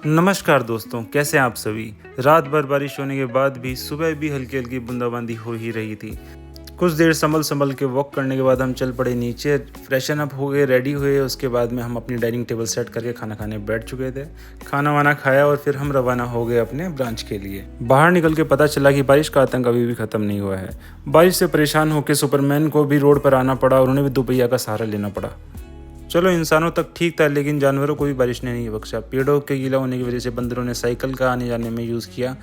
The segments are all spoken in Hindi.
नमस्कार दोस्तों, कैसे हैं आप सभी। रात भर बारिश होने के बाद भी सुबह भी हल्की हल्की बूंदाबांदी हो ही रही थी। कुछ देर संभल संभल के वॉक करने के बाद हम चल पड़े नीचे, फ्रेशन अप हो गए, रेडी हुए। उसके बाद में हम अपनी डाइनिंग टेबल सेट करके खाना खाने बैठ चुके थे। खाना वाना खाया और फिर हम रवाना हो गए अपने ब्रांच के लिए। बाहर निकल के पता चला कि बारिश का आतंक अभी भी खत्म नहीं हुआ है। बारिश से परेशान होकर सुपरमैन को भी रोड पर आना पड़ा और उन्हें भी दोपहिया का सहारा लेना पड़ा। चलो इंसानों तक ठीक था, लेकिन जानवरों को भी बारिश ने नहीं बख्शा। पेड़ों के गीला होने की वजह से बंदरों ने साइकिल का आने जाने में यूज़ किया।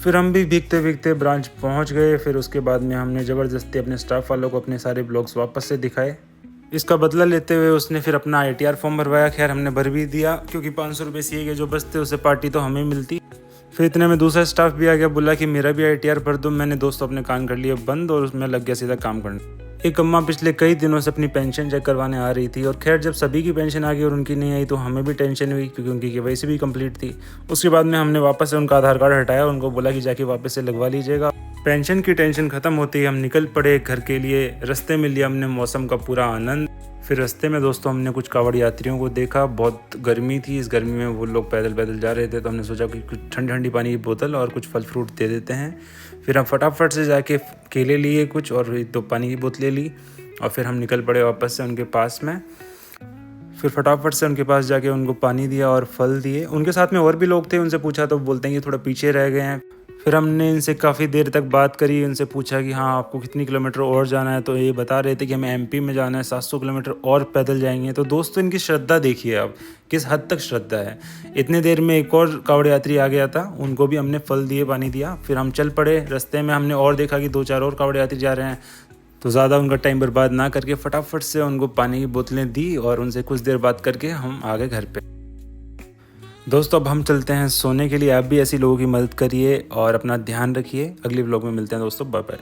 फिर हम भी भीगते भीगते ब्रांच पहुंच गए। फिर उसके बाद में हमने ज़बरदस्ती अपने स्टाफ वालों को अपने सारे ब्लॉग्स वापस से दिखाए। इसका बदला लेते हुए उसने फिर अपना ITR फॉर्म भरवाया। खैर हमने भर भी दिया, क्योंकि 500 रुपये सीए के जो बचते उसे पार्टी तो हमें मिलती। फिर इतने में दूसरा स्टाफ भी आ गया, बोला कि मेरा भी ITR भर दो। मैंने दोस्तों अपने कान कर लिए बंद और उसमें लग गया सीधा काम करने। एक अम्मा पिछले कई दिनों से अपनी पेंशन चेक करवाने आ रही थी, और खैर जब सभी की पेंशन आ गई और उनकी नहीं आई तो हमें भी टेंशन हुई, क्योंकि उनकी KYC भी कंप्लीट थी। उसके बाद में हमने वापस से उनका आधार कार्ड हटाया, उनको बोला कि जाके वापस से लगवा लीजिएगा। पेंशन की टेंशन खत्म होती ही हम निकल पड़े घर के लिए। रास्ते में लिया हमने मौसम का पूरा आनंद। फिर रास्ते में दोस्तों हमने कुछ कांवड़ यात्रियों को देखा। बहुत गर्मी थी, इस गर्मी में वो लोग पैदल पैदल जा रहे थे, तो हमने सोचा कि कुछ ठंडी ठंडी पानी की बोतल और कुछ फल फ्रूट दे देते हैं। फिर हम फटाफट से जाके केले लिए कुछ और 2 पानी की बोतलें ली, और फिर हम निकल पड़े वापस से उनके पास में। फिर फटाफट से उनके पास जाके उनको पानी दिया और फल दिए। उनके साथ में और भी लोग थे, उनसे पूछा तो बोलते हैं कि थोड़ा पीछे रह गए हैं। फिर हमने इनसे काफ़ी देर तक बात करी, उनसे पूछा कि हाँ आपको कितनी किलोमीटर और जाना है, तो ये बता रहे थे कि हमें MP में जाना है, 700 किलोमीटर और पैदल जाएंगे। तो दोस्तों इनकी श्रद्धा देखिए अब किस हद तक श्रद्धा है। इतने देर में एक और कांवड़ यात्री आ गया था, उनको भी हमने फल दिए, पानी दिया। फिर हम चल पड़े। रास्ते में हमने और देखा कि 2-4 और कांवड़ यात्री जा रहे हैं, तो ज़्यादा उनका टाइम बर्बाद ना करके फटाफट से उनको पानी की बोतलें दी और उनसे कुछ देर बात करके हम आ गए घर पे। दोस्तों अब हम चलते हैं सोने के लिए। आप भी ऐसी लोगों की मदद करिए और अपना ध्यान रखिए। अगले व्लॉग में मिलते हैं दोस्तों, बाय बाय।